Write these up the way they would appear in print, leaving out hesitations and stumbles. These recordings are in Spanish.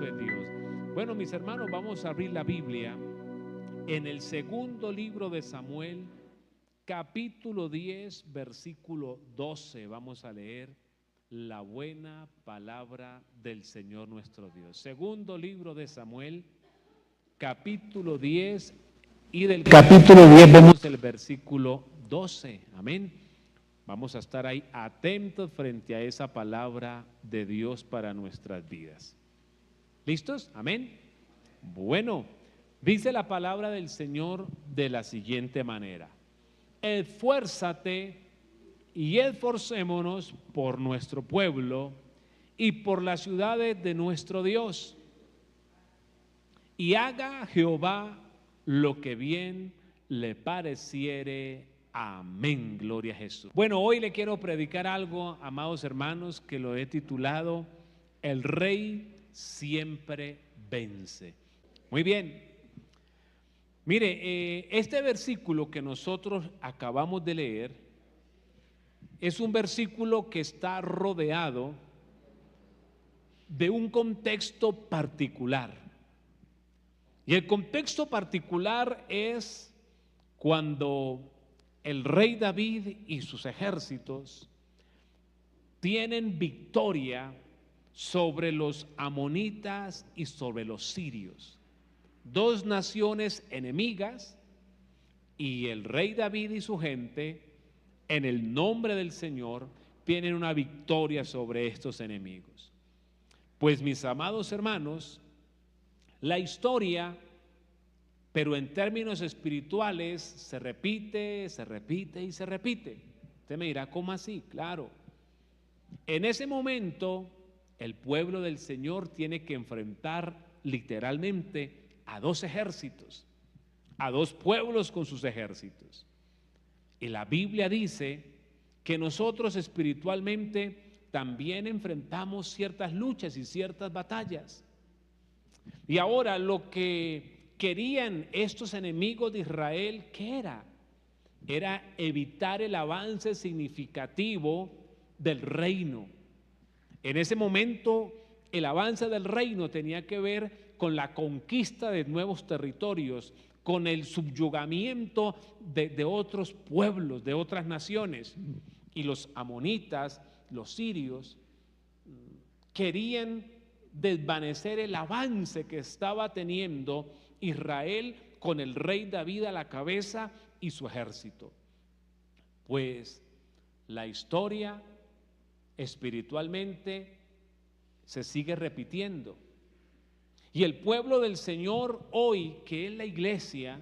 Poderoso es Dios. Bueno, mis hermanos, vamos a abrir la Biblia en el segundo libro de Samuel, capítulo 10, versículo 12. Vamos a leer la buena palabra del Señor nuestro Dios. Segundo libro de Samuel, capítulo 10, y del capítulo 10 vemos el versículo 12. Amén. Vamos a estar ahí atentos frente a esa palabra de Dios para nuestras vidas. ¿Listos? Amén. Bueno, dice la palabra del Señor de la siguiente manera: esfuérzate y esforcémonos por nuestro pueblo y por las ciudades de nuestro Dios, y haga Jehová lo que bien le pareciere. Amén, gloria a Jesús. Bueno, hoy le quiero predicar algo, amados hermanos, que lo he titulado: el Rey siempre vence. Muy bien. Mire, este versículo que nosotros acabamos de leer es un versículo que está rodeado de un contexto particular. Y el contexto particular es cuando el rey David y sus ejércitos tienen victoria sobre los amonitas y sobre los sirios, dos naciones enemigas, y el rey David y su gente, en el nombre del Señor, tienen una victoria sobre estos enemigos. Pues, mis amados hermanos, la historia, pero en términos espirituales, se repite, se repite y se repite. Usted me dirá, ¿cómo así? Claro. En ese momento, el pueblo del Señor tiene que enfrentar literalmente a dos ejércitos, a dos pueblos con sus ejércitos. Y la Biblia dice que nosotros espiritualmente también enfrentamos ciertas luchas y ciertas batallas. Y ahora, lo que querían estos enemigos de Israel, ¿qué era? Era evitar el avance significativo del reino. En ese momento, el avance del reino tenía que ver con la conquista de nuevos territorios, con el subyugamiento de otros pueblos, de otras naciones. Y los amonitas, los sirios, querían desvanecer el avance que estaba teniendo Israel con el rey David a la cabeza y su ejército. Pues la historia espiritualmente se sigue repitiendo, y el pueblo del Señor hoy, que es la iglesia,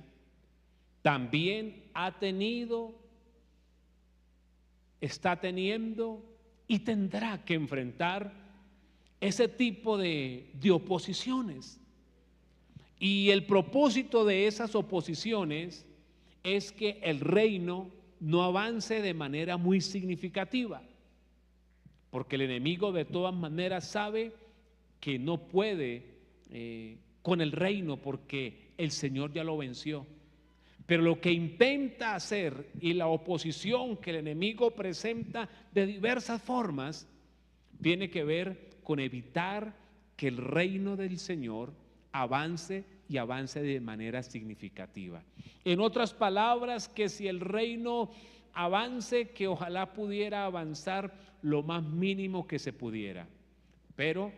también está teniendo y tendrá que enfrentar ese tipo de oposiciones. Y el propósito de esas oposiciones es que el reino no avance de manera muy significativa, porque el enemigo de todas maneras sabe que no puede con el reino, porque el Señor ya lo venció. Pero lo que intenta hacer, y la oposición que el enemigo presenta de diversas formas, tiene que ver con evitar que el reino del Señor avance, y avance de manera significativa. En otras palabras, que si el reino avance, que ojalá pudiera avanzar lo más mínimo que se pudiera. Pero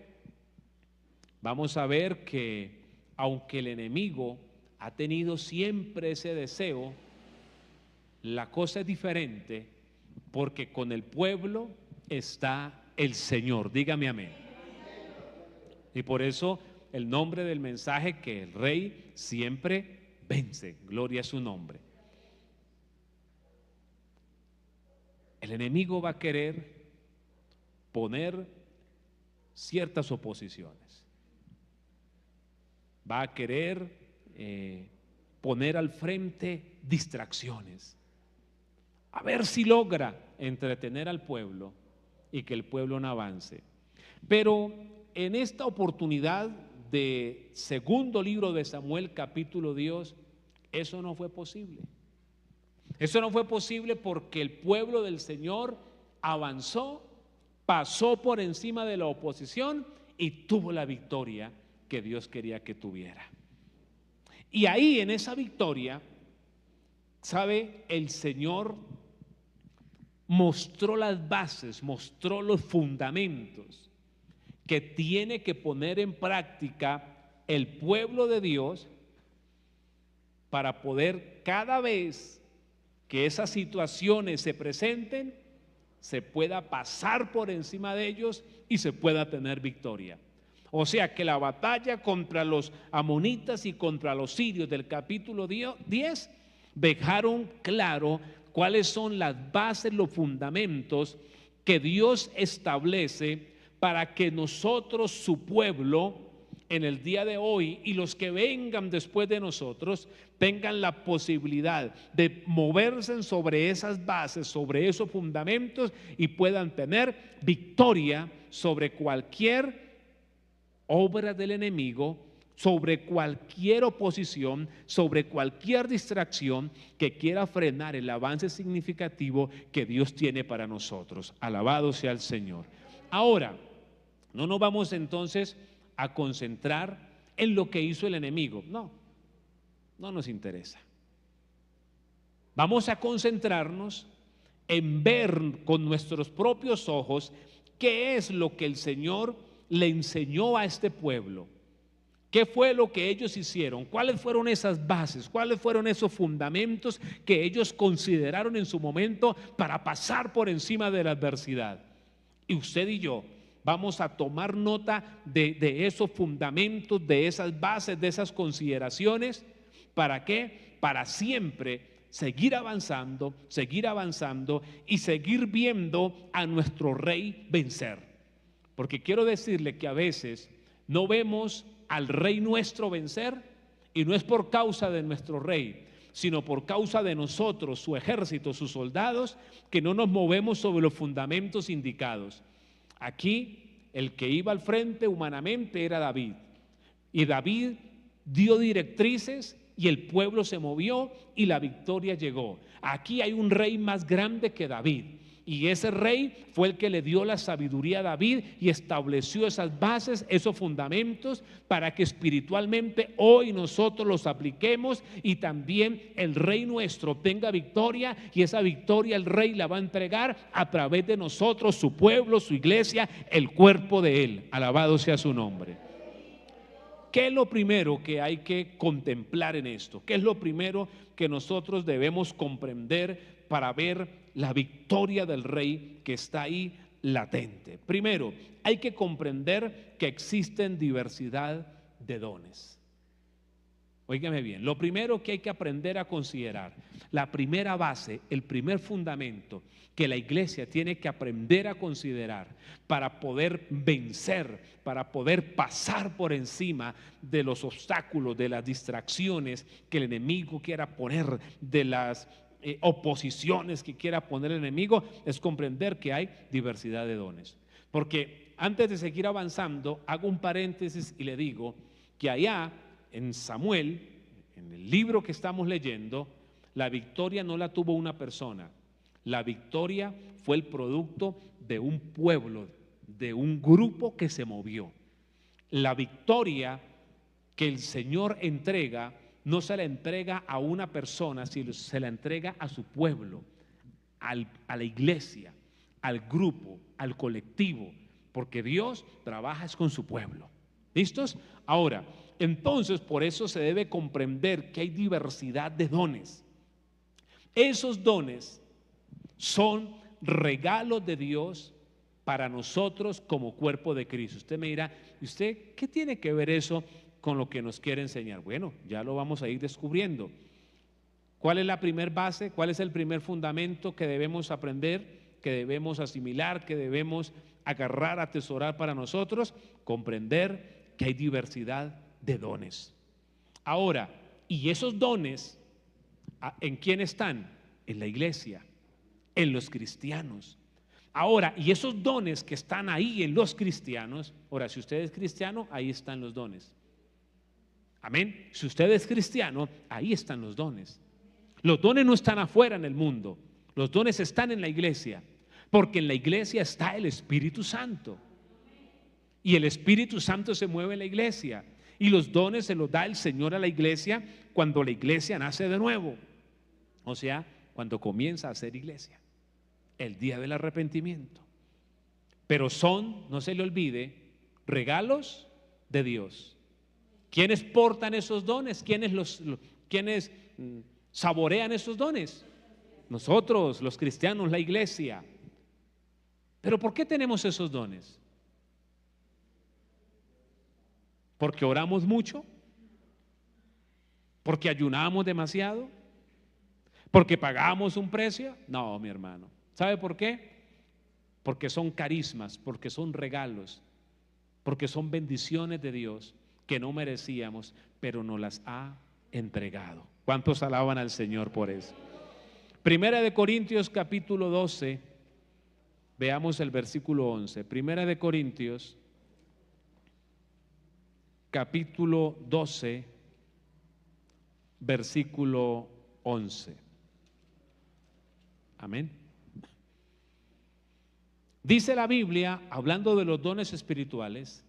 vamos a ver que aunque el enemigo ha tenido siempre ese deseo, la cosa es diferente, porque con el pueblo está el Señor. Dígame amén. Y por eso el nombre del mensaje, que el Rey siempre vence. Gloria a su nombre. El enemigo va a querer poner ciertas oposiciones. Va a querer poner al frente distracciones, a ver si logra entretener al pueblo y que el pueblo no avance. Pero en esta oportunidad de segundo libro de Samuel, capítulo 10, eso no fue posible. Eso no fue posible porque el pueblo del Señor avanzó, pasó por encima de la oposición y tuvo la victoria que Dios quería que tuviera. Y ahí en esa victoria, ¿sabe? El Señor mostró las bases, mostró los fundamentos que tiene que poner en práctica el pueblo de Dios para poder, cada vez que esas situaciones se presenten, se pueda pasar por encima de ellos y se pueda tener victoria. O sea que la batalla contra los amonitas y contra los sirios del capítulo 10 dejaron claro cuáles son las bases, los fundamentos que Dios establece para que nosotros, su pueblo, en el día de hoy y los que vengan después de nosotros, tengan la posibilidad de moverse sobre esas bases, sobre esos fundamentos y puedan tener victoria sobre cualquier obra del enemigo, sobre cualquier oposición, sobre cualquier distracción que quiera frenar el avance significativo que Dios tiene para nosotros. Alabado sea el Señor. Ahora, no nos vamos entonces a concentrar en lo que hizo el enemigo. No nos interesa. Vamos a concentrarnos en ver con nuestros propios ojos qué es lo que el Señor le enseñó a este pueblo. ¿Qué fue lo que ellos hicieron? ¿Cuáles fueron esas bases? ¿Cuáles fueron esos fundamentos que ellos consideraron en su momento para pasar por encima de la adversidad? Y usted y yo vamos a tomar nota de esos fundamentos, de esas bases, de esas consideraciones. ¿Para qué? Para siempre seguir avanzando y seguir viendo a nuestro Rey vencer. Porque quiero decirle que a veces no vemos al Rey nuestro vencer, y no es por causa de nuestro Rey, sino por causa de nosotros, su ejército, sus soldados, que no nos movemos sobre los fundamentos indicados. Aquí el que iba al frente humanamente era David, y David dio directrices y el pueblo se movió y la victoria llegó. Aquí hay un rey más grande que David, y ese rey fue el que le dio la sabiduría a David y estableció esas bases, esos fundamentos, para que espiritualmente hoy nosotros los apliquemos y también el rey nuestro tenga victoria, y esa victoria el rey la va a entregar a través de nosotros, su pueblo, su iglesia, el cuerpo de él. Alabado sea su nombre. ¿Qué es lo primero que hay que contemplar en esto? ¿Qué es lo primero que nosotros debemos comprender para ver la victoria del Rey que está ahí latente? Primero, hay que comprender que existen diversidad de dones. Óigame bien, lo primero que hay que aprender a considerar, la primera base, el primer fundamento que la iglesia tiene que aprender a considerar para poder vencer, para poder pasar por encima de los obstáculos, de las distracciones que el enemigo quiera poner, de las oposiciones que quiera poner el enemigo, es comprender que hay diversidad de dones. Porque antes de seguir avanzando, hago un paréntesis y le digo que allá en Samuel, en el libro que estamos leyendo, la victoria no la tuvo una persona. La victoria fue el producto de un pueblo, de un grupo que se movió. La victoria que el Señor entrega no se la entrega a una persona, sino se la entrega a su pueblo, a la iglesia, al grupo, al colectivo, porque Dios trabaja con su pueblo. ¿Listos? Ahora, entonces por eso se debe comprender que hay diversidad de dones. Esos dones son regalos de Dios para nosotros como cuerpo de Cristo. Usted me dirá, ¿y usted qué tiene que ver eso con lo que nos quiere enseñar? Bueno, ya lo vamos a ir descubriendo. ¿Cuál es la primer base? ¿Cuál es el primer fundamento que debemos aprender, que debemos asimilar, que debemos agarrar, atesorar para nosotros? Comprender que hay diversidad de dones. Ahora, ¿y esos dones en quién están? En la iglesia, en los cristianos. Ahora, y esos dones que están ahí en los cristianos, ahora, si usted es cristiano, ahí están los dones. Amén. Si usted es cristiano, ahí están los dones. Los dones no están afuera en el mundo, los dones están en la iglesia, porque en la iglesia está el Espíritu Santo. Y el Espíritu Santo se mueve en la iglesia. Y los dones se los da el Señor a la iglesia cuando la iglesia nace de nuevo. O sea, cuando comienza a ser iglesia. El día del arrepentimiento. Pero son, no se le olvide, regalos de Dios. ¿Quiénes portan esos dones? ¿Quiénes saborean esos dones? Nosotros, los cristianos, la iglesia. ¿Pero por qué tenemos esos dones? ¿Porque oramos mucho? ¿Porque ayunamos demasiado? ¿Porque pagamos un precio? No, mi hermano. ¿Sabe por qué? Porque son carismas, porque son regalos, porque son bendiciones de Dios que no merecíamos, pero nos las ha entregado. ¿Cuántos alaban al Señor por eso? Primera de Corintios capítulo 12, veamos el versículo 11. Primera de Corintios capítulo 12, versículo 11. Amén. Dice la Biblia, hablando de los dones espirituales,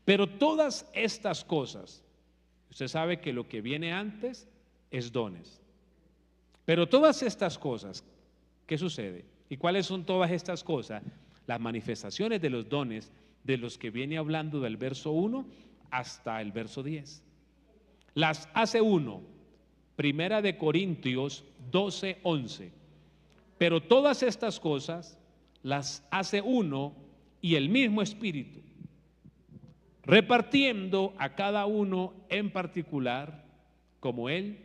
pero todas estas cosas, usted sabe que lo que viene antes es dones, pero todas estas cosas, ¿qué sucede? ¿Y cuáles son todas estas cosas? Las manifestaciones de los dones de los que viene hablando del verso 1 hasta el verso 10. Las hace uno, Primera de Corintios 12, 11. Pero todas estas cosas las hace uno y el mismo Espíritu, repartiendo a cada uno en particular como Él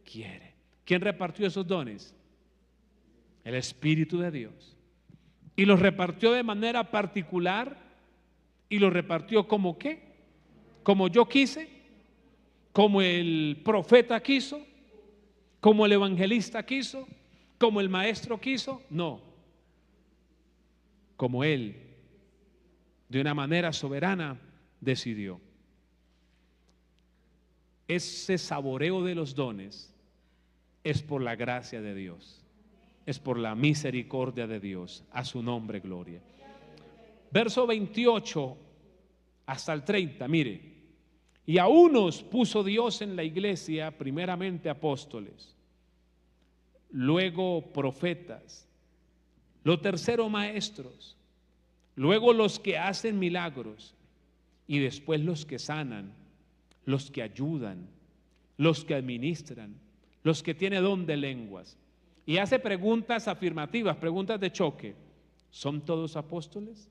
quiere. ¿Quién repartió esos dones? El Espíritu de Dios. Y los repartió de manera particular y los repartió como ¿qué? Como yo quise, como el profeta quiso, como el evangelista quiso, como el maestro quiso. No. Como Él, de una manera soberana, decidió. Ese saboreo de los dones es por la gracia de Dios, es por la misericordia de Dios. A su nombre gloria. Verso 28 hasta el 30, mire. Y a unos puso Dios en la iglesia, primeramente apóstoles, luego profetas, lo tercero maestros, luego los que hacen milagros y después los que sanan, los que ayudan, los que administran, los que tienen don de lenguas. Y hace preguntas afirmativas, preguntas de choque. ¿Son todos apóstoles?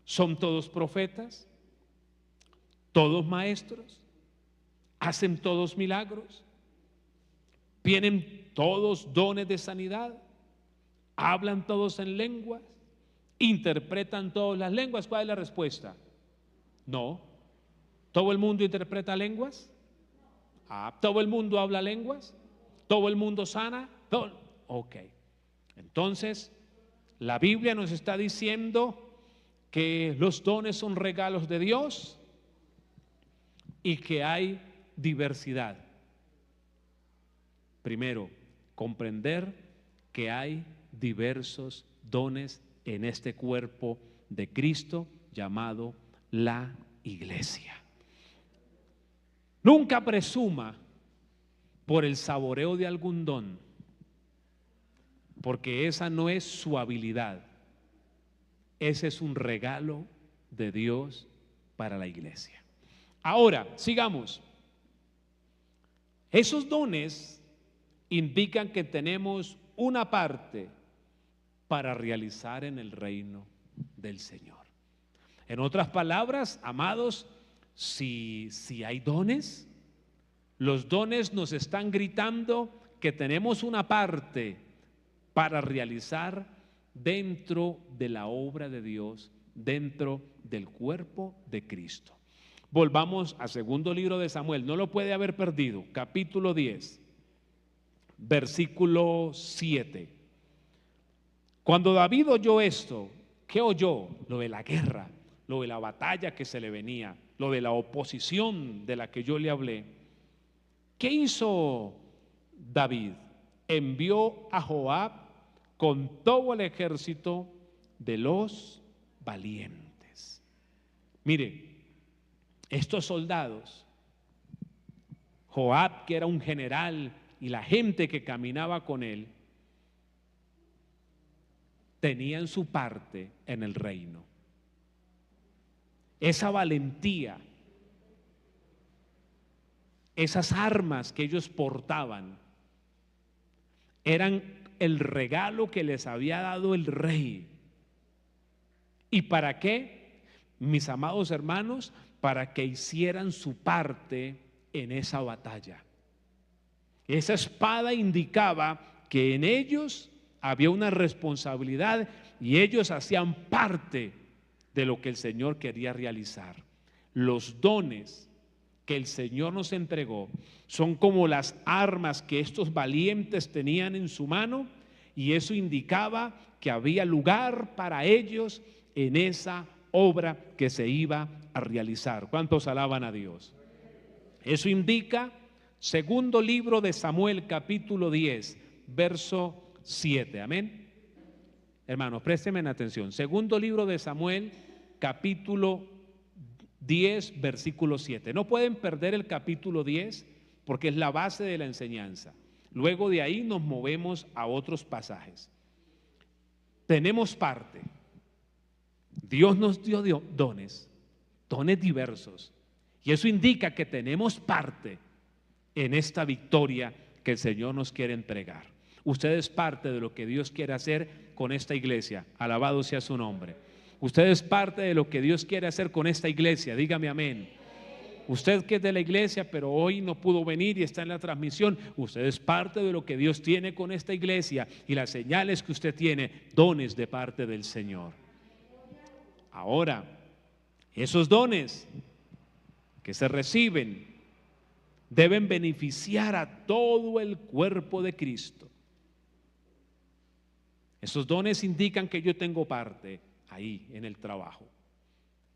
¿Son todos profetas? ¿Todos maestros? ¿Hacen todos milagros? ¿Tienen todos dones de sanidad? ¿Hablan todos en lenguas? ¿Interpretan todas las lenguas? ¿Cuál es la respuesta? No. ¿Todo el mundo interpreta lenguas? ¿Todo el mundo habla lenguas? ¿Todo el mundo sana? Ok. Entonces, la Biblia nos está diciendo que los dones son regalos de Dios y que hay diversidad. Primero, comprender que hay diversos dones en este cuerpo de Cristo llamado la iglesia. Nunca presuma por el saboreo de algún don, porque esa no es su habilidad. Ese es un regalo de Dios para la iglesia. Ahora, sigamos. Esos dones indican que tenemos una parte para realizar en el reino del Señor. En otras palabras, amados, si hay dones, los dones nos están gritando que tenemos una parte para realizar dentro de la obra de Dios, dentro del cuerpo de Cristo. Volvamos a segundo libro de Samuel, no lo puede haber perdido, capítulo 10, versículo 7. Cuando David oyó esto, ¿qué oyó? Lo de la guerra, lo de la batalla que se le venía, lo de la oposición de la que yo le hablé. ¿Qué hizo David? Envió a Joab con todo el ejército de los valientes. Mire, estos soldados, Joab, que era un general, y la gente que caminaba con él, tenían su parte en el reino. Esa valentía, esas armas que ellos portaban, eran el regalo que les había dado el rey. ¿Y para qué? Mis amados hermanos, para que hicieran su parte en esa batalla. Esa espada indicaba que en ellos había una responsabilidad y ellos hacían parte de lo que el Señor quería realizar. Los dones que el Señor nos entregó son como las armas que estos valientes tenían en su mano, y eso indicaba que había lugar para ellos en esa obra que se iba a realizar. ¿Cuántos alaban a Dios? Eso indica segundo libro de Samuel, capítulo 10, verso 7. Amén. Hermanos, préstenme atención. Segundo libro de Samuel, capítulo 10, versículo 7. No pueden perder el capítulo 10 porque es la base de la enseñanza. Luego de ahí nos movemos a otros pasajes. Tenemos parte. Dios nos dio dones diversos, y eso indica que tenemos parte en esta victoria que el Señor nos quiere entregar. Usted es parte de lo que Dios quiere hacer con esta iglesia. Alabado sea su nombre. Usted es parte de lo que Dios quiere hacer con esta iglesia. Dígame amén. Usted que es de la iglesia pero hoy no pudo venir y está en la transmisión, usted es parte de lo que Dios tiene con esta iglesia, y las señales que usted tiene, dones de parte del Señor. Ahora, esos dones que se reciben deben beneficiar a todo el cuerpo de Cristo. Esos dones indican que yo tengo parte ahí en el trabajo,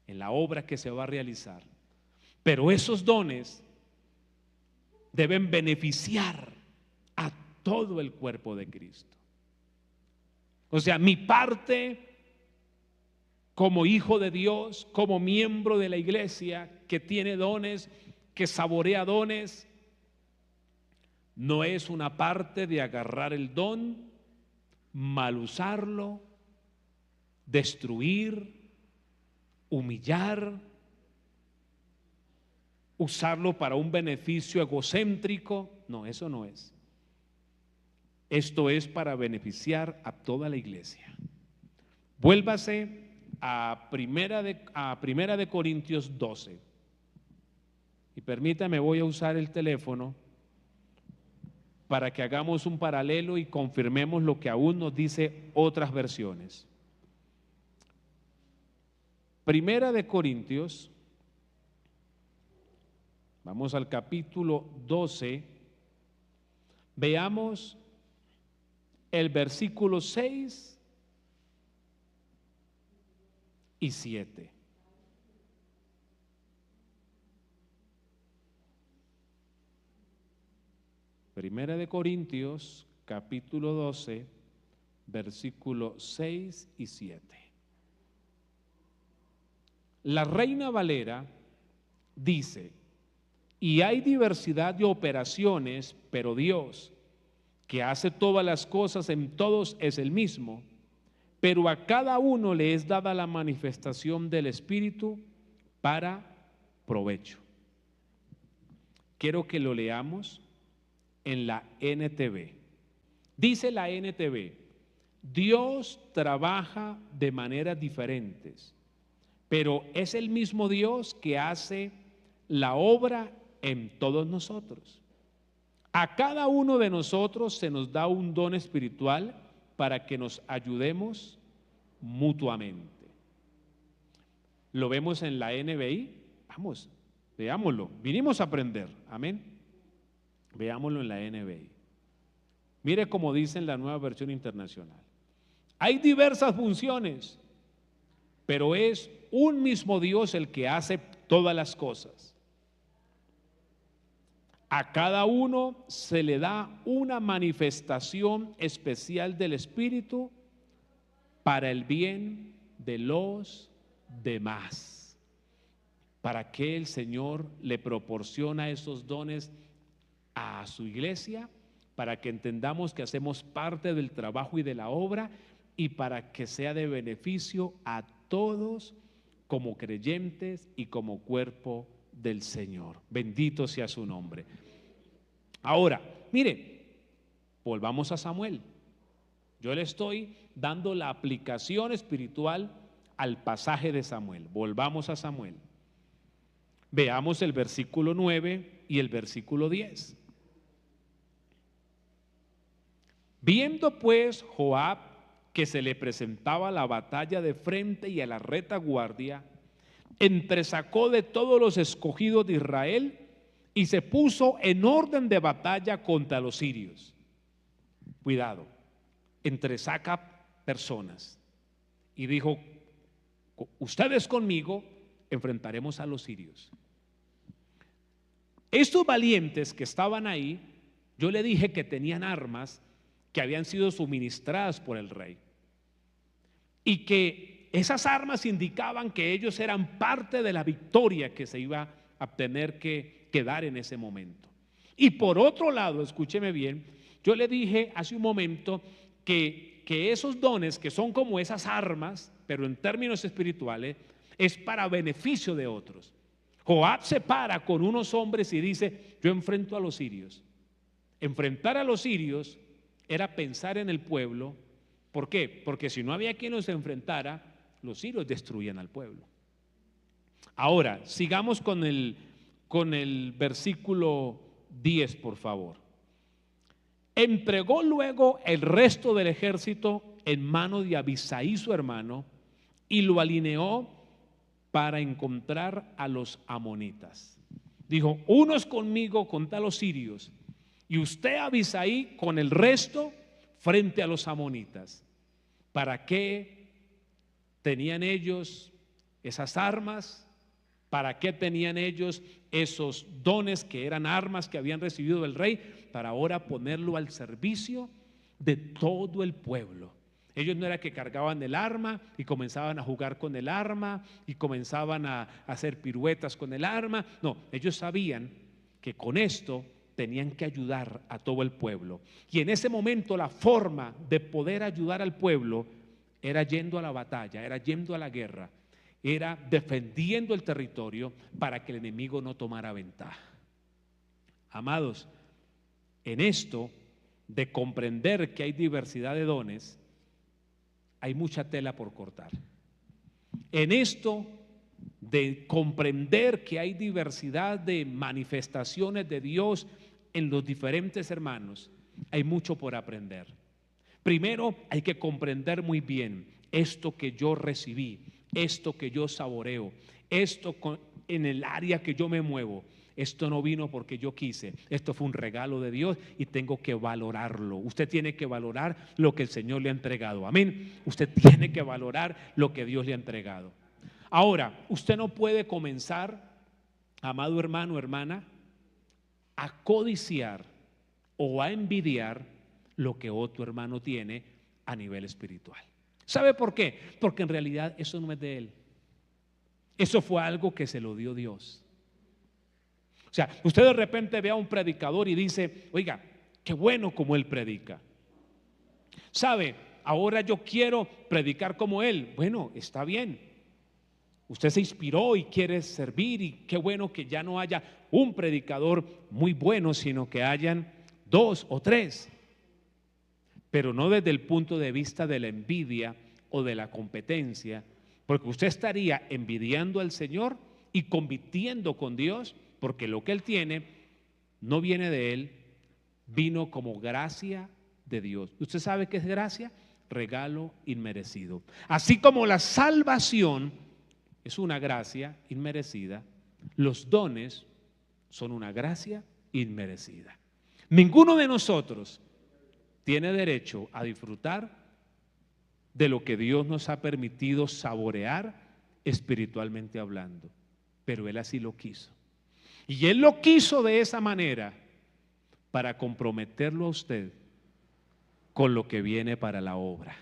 en la obra que se va a realizar. Pero esos dones deben beneficiar a todo el cuerpo de Cristo. O sea, mi parte como hijo de Dios, como miembro de la iglesia que tiene dones, que saborea dones, no es una parte de agarrar el don, mal usarlo, destruir, humillar, usarlo para un beneficio egocéntrico. No, eso no es. Esto es para beneficiar a toda la iglesia. Vuélvase a Primera de Corintios 12. Y permítame, voy a usar el teléfono para que hagamos un paralelo y confirmemos lo que aún nos dice otras versiones. Primera de Corintios, vamos al capítulo 12, veamos el versículo 6 y 7. Primera de Corintios, capítulo 12, versículo 6 y 7. La Reina Valera dice: y hay diversidad de operaciones, pero Dios, que hace todas las cosas en todos, es el mismo, pero a cada uno le es dada la manifestación del Espíritu para provecho. Quiero que lo leamos en la NTV. Dice la NTV: Dios trabaja de maneras diferentes, pero es el mismo Dios que hace la obra en todos nosotros. A cada uno de nosotros se nos da un don espiritual para que nos ayudemos mutuamente. Lo vemos en la NBI. Vamos, veámoslo. Vinimos a aprender. Amén. Veámoslo en la NBI. Mire cómo dice en la Nueva Versión Internacional: hay diversas funciones, pero es un mismo Dios el que hace todas las cosas. A cada uno se le da una manifestación especial del Espíritu para el bien de los demás. ¿Para qué el Señor le proporciona esos dones a su iglesia? Para que entendamos que hacemos parte del trabajo y de la obra, y para que sea de beneficio a todos como creyentes y como cuerpo del Señor. Bendito sea su nombre. Ahora, mire, volvamos a Samuel. Yo le estoy dando la aplicación espiritual al pasaje de Samuel. Volvamos a Samuel. Veamos el versículo 9 y el versículo 10. Viendo pues Joab que se le presentaba la batalla de frente y a la retaguardia, entresacó de todos los escogidos de Israel y se puso en orden de batalla contra los sirios. Cuidado, entresaca personas y dijo: ustedes conmigo enfrentaremos a los sirios. Estos valientes que estaban ahí, yo le dije que tenían armas que habían sido suministradas por el rey, y que esas armas indicaban que ellos eran parte de la victoria que se iba a tener que dar en ese momento. Y por otro lado, escúcheme bien, yo le dije hace un momento que esos dones, que son como esas armas, pero en términos espirituales, es para beneficio de otros. Joab se para con unos hombres y dice: yo enfrento a los sirios. Enfrentar a los sirios era pensar en el pueblo. ¿Por qué? Porque si no había quien los enfrentara, los sirios destruían al pueblo. Ahora, sigamos con el versículo 10, por favor. Entregó luego el resto del ejército en mano de Abisai su hermano y lo alineó para encontrar a los amonitas. Dijo: unos conmigo contra los sirios, y usted, Abisai, con el resto frente a los amonitas. ¿Para qué tenían ellos esas armas? ¿Para qué tenían ellos esos dones que eran armas que habían recibido del rey? Para ahora ponerlo al servicio de todo el pueblo. Ellos no era que cargaban el arma y comenzaban a jugar con el arma y comenzaban a hacer piruetas con el arma. No, ellos sabían que con esto tenían que ayudar a todo el pueblo. Y en ese momento la forma de poder ayudar al pueblo era yendo a la batalla, era yendo a la guerra, era defendiendo el territorio para que el enemigo no tomara ventaja. Amados, en esto de comprender que hay diversidad de dones, hay mucha tela por cortar. En esto de comprender que hay diversidad de manifestaciones de Dios en los diferentes hermanos, hay mucho por aprender. Primero, hay que comprender muy bien esto que yo recibí, esto que yo saboreo, esto en el área que yo me muevo. Esto no vino porque yo quise, esto fue un regalo de Dios y tengo que valorarlo. Usted tiene que valorar lo que el Señor le ha entregado. Amén. Usted tiene que valorar lo que Dios le ha entregado. Ahora, usted no puede comenzar, amado hermano, hermana, a codiciar o a envidiar lo que otro hermano tiene a nivel espiritual. ¿Sabe por qué? Porque en realidad eso no es de él. Eso fue algo que se lo dio Dios. O sea, usted de repente ve a un predicador y dice: oiga, qué bueno como él predica. ¿Sabe? Ahora yo quiero predicar como él. Bueno, está bien. Usted se inspiró y quiere servir, y qué bueno que ya no haya un predicador muy bueno, sino que hayan 2 o 3. Pero no desde el punto de vista de la envidia o de la competencia, porque usted estaría envidiando al Señor y compitiendo con Dios, porque lo que Él tiene no viene de Él, vino como gracia de Dios. ¿Usted sabe qué es gracia? Regalo inmerecido. Así como la salvación es una gracia inmerecida, los dones son una gracia inmerecida. Ninguno de nosotros tiene derecho a disfrutar de lo que Dios nos ha permitido saborear espiritualmente hablando, pero Él así lo quiso. Y Él lo quiso de esa manera para comprometerlo a usted con lo que viene para la obra.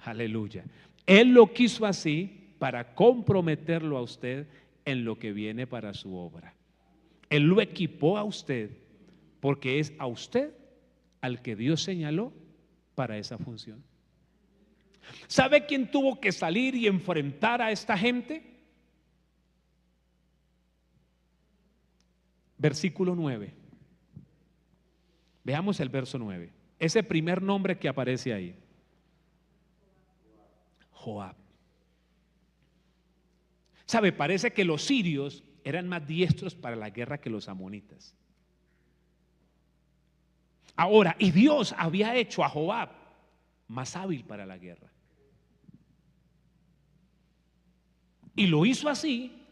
Aleluya. Él lo quiso así para comprometerlo a usted en lo que viene para su obra. Él lo equipó a usted porque es a usted al que Dios señaló para esa función. ¿Sabe quién tuvo que salir y enfrentar a esta gente? Versículo 9. Veamos el verso 9. Ese primer nombre que aparece ahí. Joab. ¿Sabe? Parece que los sirios eran más diestros para la guerra que los amonitas. Ahora, y Dios había hecho a Joab más hábil para la guerra. Y lo hizo así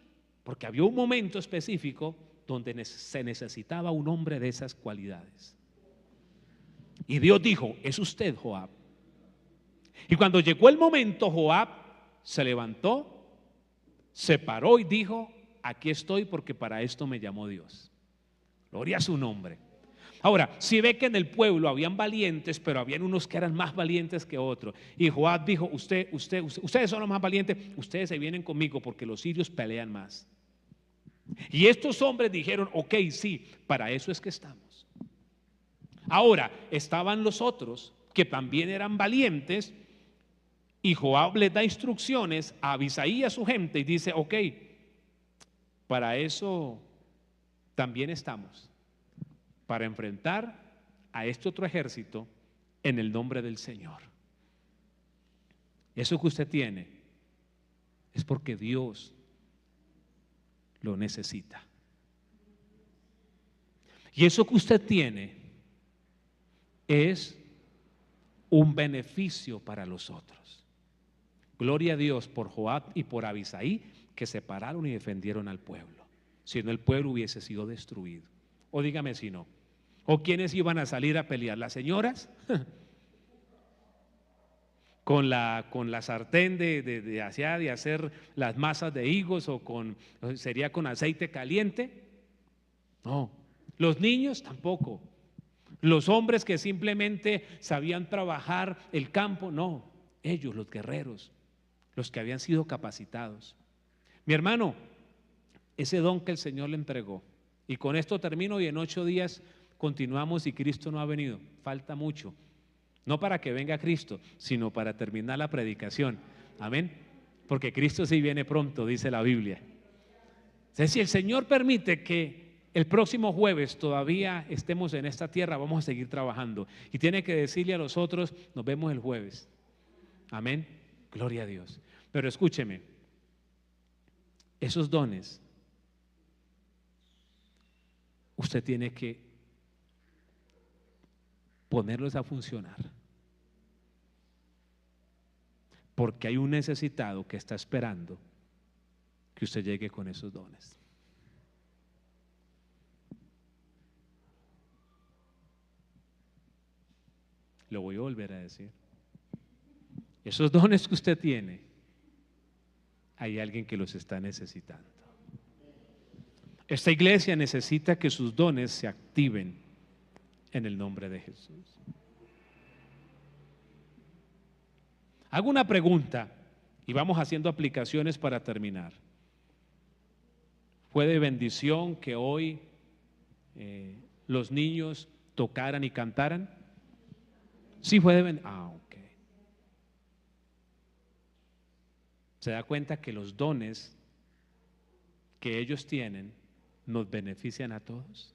porque había un momento específico donde se necesitaba un hombre de esas cualidades. Y Dios dijo: es usted, Joab. Y cuando llegó el momento, Joab se levantó, se paró y dijo: aquí estoy porque para esto me llamó Dios. Gloria a su nombre. Ahora, si ve que en el pueblo habían valientes, pero habían unos que eran más valientes que otros. Y Joab dijo: ustedes son los más valientes, ustedes se vienen conmigo porque los sirios pelean más. Y estos hombres dijeron: ok, sí, para eso es que estamos. Ahora, estaban los otros que también eran valientes, y Joab les da instrucciones a Abisai y a su gente y dice: ok, para eso también estamos, para enfrentar a este otro ejército en el nombre del Señor. Eso que usted tiene es porque Dios lo necesita. Y eso que usted tiene es un beneficio para los otros. Gloria a Dios por Joab y por Abisai, que se pararon y defendieron al pueblo. Si no, el pueblo hubiese sido destruido. O dígame si no. ¿O quiénes iban a salir a pelear? ¿Las señoras? con la sartén de hacer las masas de higos, o sería con aceite caliente. No. Los niños tampoco. Los hombres que simplemente sabían trabajar el campo, no. Ellos, los guerreros, los que habían sido capacitados. Mi hermano, ese don que el Señor le entregó, y con esto termino y en 8 días continuamos y Cristo no ha venido. Falta mucho. No para que venga Cristo, sino para terminar la predicación. Amén. Porque Cristo sí viene pronto, dice la Biblia. Entonces, si el Señor permite que el próximo jueves todavía estemos en esta tierra, vamos a seguir trabajando. Y tiene que decirle a los otros: nos vemos el jueves. Amén. Gloria a Dios. Pero escúcheme, esos dones usted tiene que ponerlos a funcionar, porque hay un necesitado que está esperando que usted llegue con esos dones. Lo voy a volver a decir. Esos dones que usted tiene, hay alguien que los está necesitando. Esta iglesia necesita que sus dones se activen en el nombre de Jesús. Hago una pregunta y vamos haciendo aplicaciones para terminar. ¿Fue de bendición que hoy los niños tocaran y cantaran? Sí, fue de bendición. Ok. Se da cuenta que los dones que ellos tienen nos benefician a todos.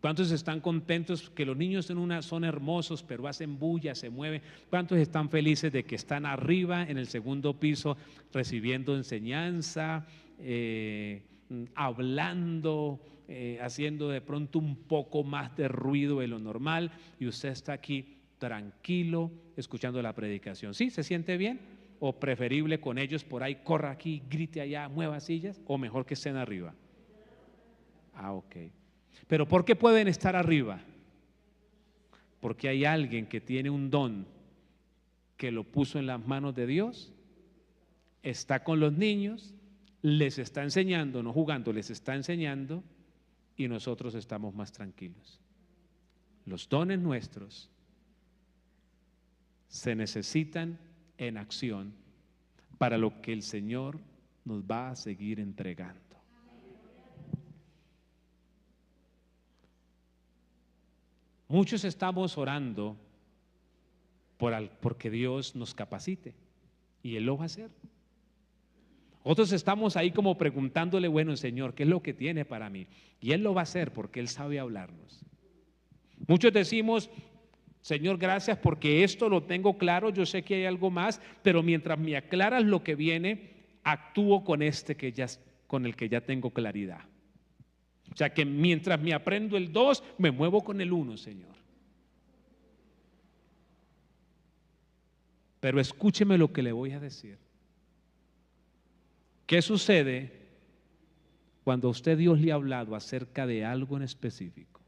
¿Cuántos están contentos que los niños son hermosos, pero hacen bulla, se mueven? ¿Cuántos están felices de que están arriba en el segundo piso recibiendo enseñanza, hablando, haciendo de pronto un poco más de ruido de lo normal, y usted está aquí tranquilo escuchando la predicación? ¿Sí? ¿Se siente bien? ¿O preferible con ellos por ahí, corra aquí, grite allá, mueva sillas? ¿O mejor que estén arriba? Ok. Pero ¿por qué pueden estar arriba? Porque hay alguien que tiene un don, que lo puso en las manos de Dios, está con los niños, les está enseñando, no jugando, les está enseñando, y nosotros estamos más tranquilos. Los dones nuestros se necesitan en acción para lo que el Señor nos va a seguir entregando. Muchos estamos orando porque Dios nos capacite y Él lo va a hacer. Otros estamos ahí como preguntándole, bueno, Señor, ¿qué es lo que tiene para mí? Y Él lo va a hacer porque Él sabe hablarnos. Muchos decimos, Señor, gracias porque esto lo tengo claro, yo sé que hay algo más, pero mientras me aclaras lo que viene, actúo con con el que ya tengo claridad. O sea que mientras me aprendo el 2, me muevo con el 1, Señor. Pero escúcheme lo que le voy a decir. ¿Qué sucede cuando a usted Dios le ha hablado acerca de algo en específico?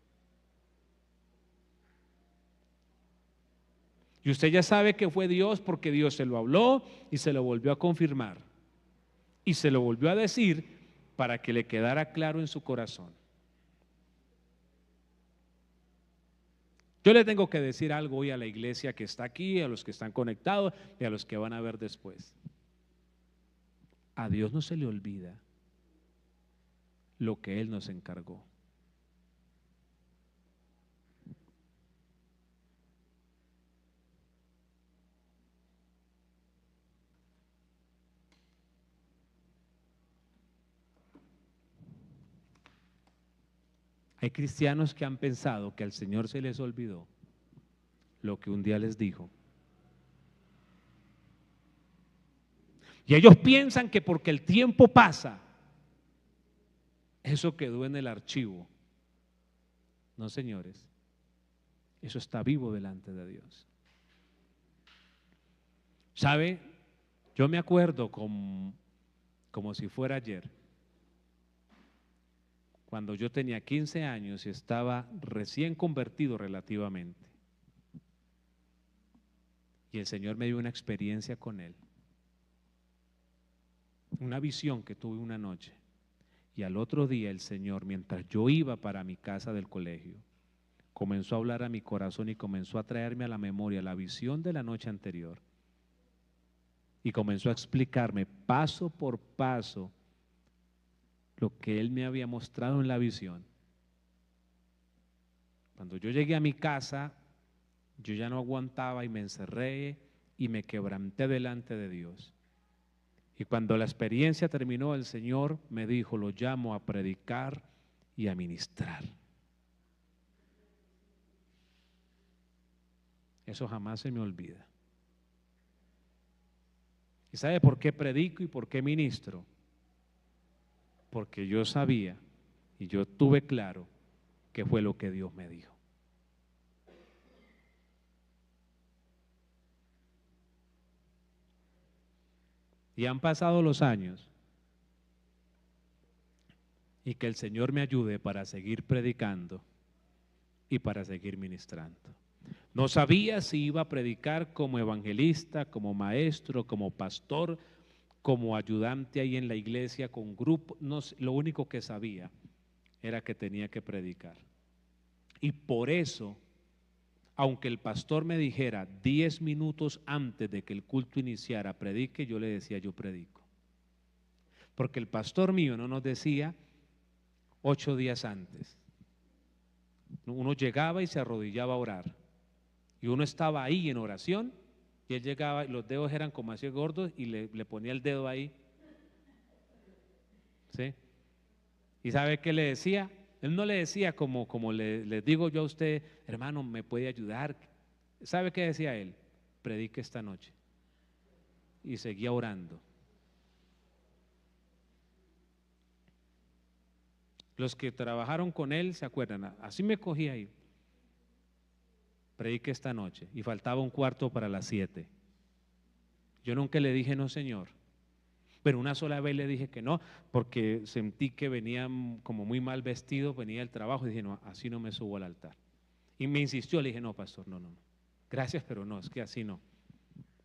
Y usted ya sabe que fue Dios porque Dios se lo habló y se lo volvió a confirmar. Y se lo volvió a decir para que le quedara claro en su corazón. Yo le tengo que decir algo hoy a la iglesia que está aquí, a los que están conectados y a los que van a ver después. A Dios no se le olvida lo que Él nos encargó. Hay cristianos que han pensado que al Señor se les olvidó lo que un día les dijo. Y ellos piensan que porque el tiempo pasa, eso quedó en el archivo. No, señores, eso está vivo delante de Dios. ¿Sabe? Yo me acuerdo como si fuera ayer, cuando yo tenía 15 años y estaba recién convertido relativamente. Y el Señor me dio una experiencia con Él. Una visión que tuve una noche. Y al otro día el Señor, mientras yo iba para mi casa del colegio, comenzó a hablar a mi corazón y comenzó a traerme a la memoria la visión de la noche anterior. Y comenzó a explicarme paso por paso lo que Él me había mostrado en la visión. Cuando yo llegué a mi casa, yo ya no aguantaba y me encerré y me quebranté delante de Dios. Y cuando la experiencia terminó, el Señor me dijo, lo llamo a predicar y a ministrar. Eso jamás se me olvida. ¿Y sabe por qué predico y por qué ministro? Porque yo sabía y yo tuve claro que fue lo que Dios me dijo. Y han pasado los años y que el Señor me ayude para seguir predicando y para seguir ministrando. No sabía si iba a predicar como evangelista, como maestro, como pastor, como ayudante ahí en la iglesia con grupo. No, lo único que sabía era que tenía que predicar. Y por eso, aunque el pastor me dijera 10 minutos antes de que el culto iniciara, predique, yo le decía, yo predico. Porque el pastor mío no nos decía 8 días antes. Uno llegaba y se arrodillaba a orar. Y uno estaba ahí en oración y él llegaba y los dedos eran como así gordos y le ponía el dedo ahí. ¿Sí? ¿Y sabe qué le decía? Él no le decía como le digo yo a usted, hermano, ¿me puede ayudar? ¿Sabe qué decía él? Predique esta noche. Y seguía orando. Los que trabajaron con él se acuerdan, así me cogí ahí. Predique esta noche y faltaba un cuarto para las 7. Yo nunca le dije no, Señor. Pero una sola vez le dije que no, porque sentí que venían como muy mal vestidos, venía del trabajo y dije, no, así no me subo al altar. Y me insistió, le dije, no, pastor, no. Gracias, pero no, es que así no.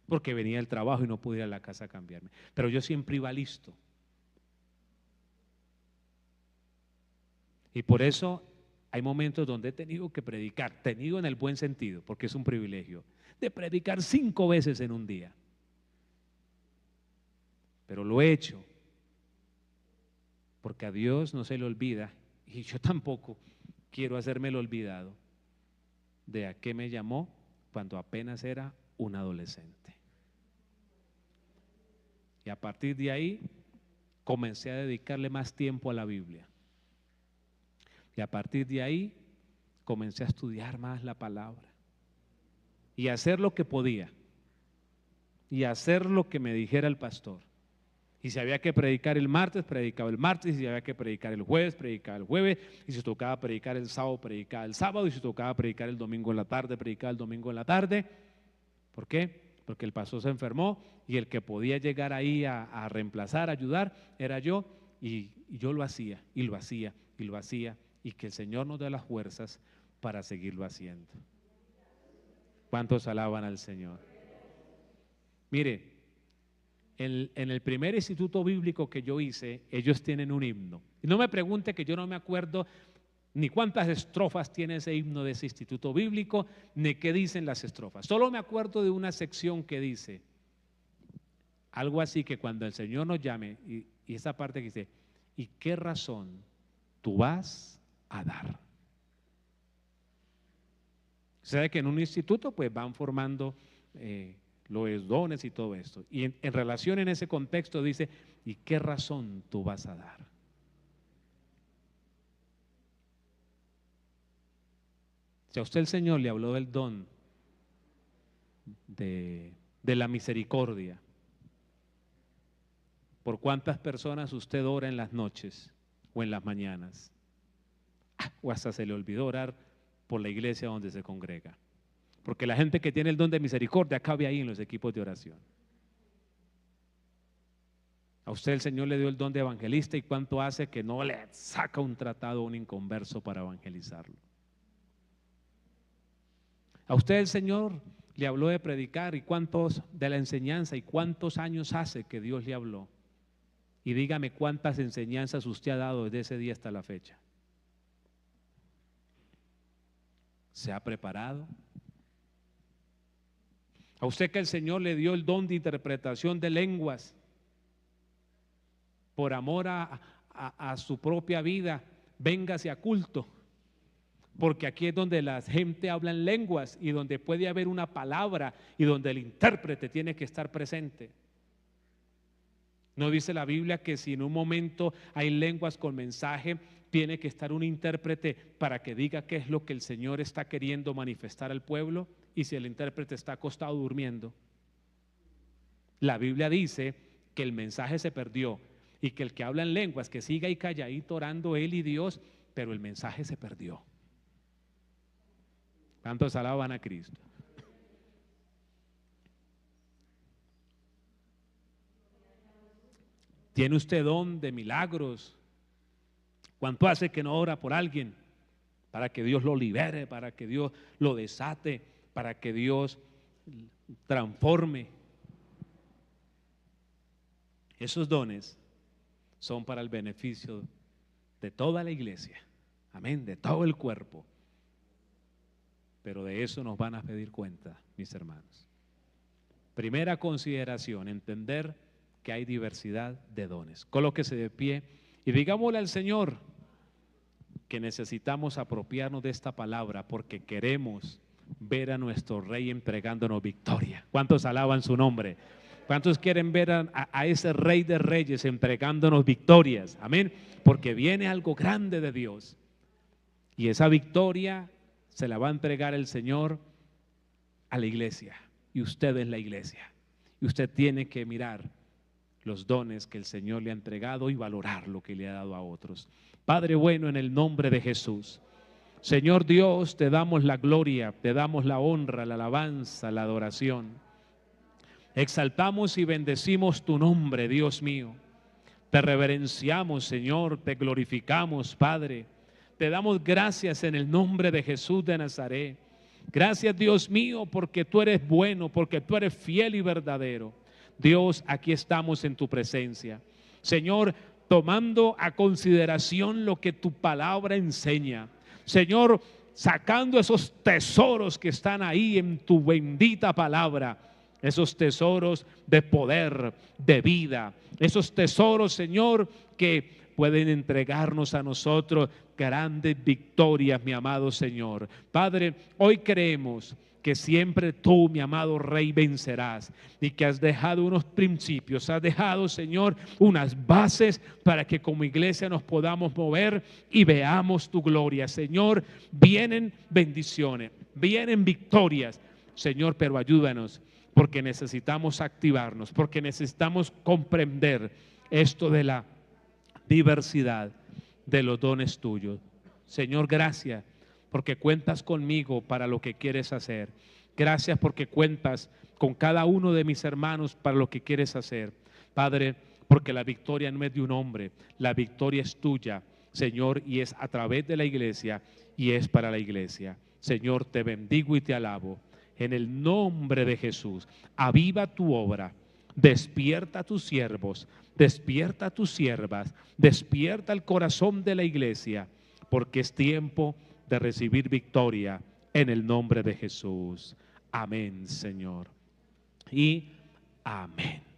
Porque venía del trabajo y no pude ir a la casa a cambiarme. Pero yo siempre iba listo. Y por eso hay momentos donde he tenido que predicar, tenido en el buen sentido, porque es un privilegio, de predicar 5 veces en un día. pero lo he hecho porque a Dios no se le olvida, y yo tampoco quiero hacérmelo olvidado, de a qué me llamó cuando apenas era un adolescente. Y a partir de ahí comencé a dedicarle más tiempo a la Biblia. Y a partir de ahí comencé a estudiar más la palabra y a hacer lo que podía y a hacer lo que me dijera el pastor. Y si había que predicar el martes, predicaba el martes. Y si había que predicar el jueves, predicaba el jueves. Y si tocaba predicar el sábado, predicaba el sábado. Y si tocaba predicar el domingo en la tarde, predicaba el domingo en la tarde. ¿Por qué? Porque el pastor se enfermó y el que podía llegar ahí a reemplazar, a ayudar, era yo. Y yo lo hacía, y lo hacía, y lo hacía. Y que el Señor nos dé las fuerzas para seguirlo haciendo. ¿Cuántos alaban al Señor? Mire, en el primer instituto bíblico que yo hice, ellos tienen un himno. Y no me pregunte, que yo no me acuerdo ni cuántas estrofas tiene ese himno de ese instituto bíblico, ni qué dicen las estrofas. Solo me acuerdo de una sección que dice algo así, que cuando el Señor nos llame, y esa parte que dice: ¿y qué razón tú vas a dar? Sabe que en un instituto pues van formando los dones y todo esto, y en relación en ese contexto dice: ¿y qué razón tú vas a dar? Si a usted el Señor le habló del don de la misericordia, ¿por cuántas personas usted ora en las noches o en las mañanas? O hasta se le olvidó orar por la iglesia donde se congrega. Porque la gente que tiene el don de misericordia cabe ahí en los equipos de oración. A usted el Señor le dio el don de evangelista, y cuánto hace que no le saca un tratado a un inconverso para evangelizarlo. A usted el Señor le habló de predicar, y cuántos de la enseñanza, y cuántos años hace que Dios le habló. Y dígame cuántas enseñanzas usted ha dado desde ese día hasta la fecha. ¿Se ha preparado? A usted que el Señor le dio el don de interpretación de lenguas, por amor a su propia vida, véngase a culto, porque aquí es donde la gente habla en lenguas y donde puede haber una palabra y donde el intérprete tiene que estar presente. ¿No dice la Biblia que si en un momento hay lenguas con mensaje, tiene que estar un intérprete para que diga qué es lo que el Señor está queriendo manifestar al pueblo? Y si el intérprete está acostado durmiendo, la Biblia dice que el mensaje se perdió, y que el que habla en lenguas que siga ahí calladito orando él y Dios, pero el mensaje se perdió. ¿Cuántos alaban a Cristo? ¿Tiene usted don de milagros? ¿Cuánto hace que no ora por alguien para que Dios lo libere, para que Dios lo desate, para que Dios transforme? Esos dones son para el beneficio de toda la iglesia, amén, de todo el cuerpo. Pero de eso nos van a pedir cuenta, mis hermanos. Primera consideración: entender que hay diversidad de dones. Colóquese de pie y digámosle al Señor que necesitamos apropiarnos de esta palabra, porque queremos ver a nuestro Rey entregándonos victoria. ¿Cuántos alaban su nombre? ¿Cuántos quieren ver a ese Rey de Reyes entregándonos victorias? Amén. Porque viene algo grande de Dios, y esa victoria se la va a entregar el Señor a la iglesia, y usted es la iglesia, y usted tiene que mirar los dones que el Señor le ha entregado y valorar lo que le ha dado a otros. Padre bueno, en el nombre de Jesús, Señor Dios, te damos la gloria, te damos la honra, la alabanza, la adoración. Exaltamos y bendecimos tu nombre, Dios mío. Te reverenciamos, Señor, te glorificamos, Padre. Te damos gracias en el nombre de Jesús de Nazaret. Gracias, Dios mío, porque tú eres bueno, porque tú eres fiel y verdadero. Dios, aquí estamos en tu presencia, Señor, tomando a consideración lo que tu palabra enseña, Señor, sacando esos tesoros que están ahí en tu bendita palabra, esos tesoros de poder, de vida, esos tesoros, Señor, que pueden entregarnos a nosotros grandes victorias, mi amado Señor. Padre, hoy creemos que siempre tú, mi amado Rey, vencerás, y que has dejado unos principios, has dejado, Señor, unas bases para que como iglesia nos podamos mover y veamos tu gloria. Señor, vienen bendiciones, vienen victorias, Señor, pero ayúdanos, porque necesitamos activarnos, porque necesitamos comprender esto de la diversidad de los dones tuyos. Señor, gracias porque cuentas conmigo para lo que quieres hacer. Gracias porque cuentas con cada uno de mis hermanos para lo que quieres hacer. Padre, porque la victoria no es de un hombre, la victoria es tuya, Señor, y es a través de la iglesia y es para la iglesia. Señor, te bendigo y te alabo. En el nombre de Jesús, aviva tu obra. Despierta a tus siervos, despierta a tus siervas, despierta el corazón de la iglesia, porque es tiempo de recibir victoria en el nombre de Jesús. Amén, Señor. Y amén.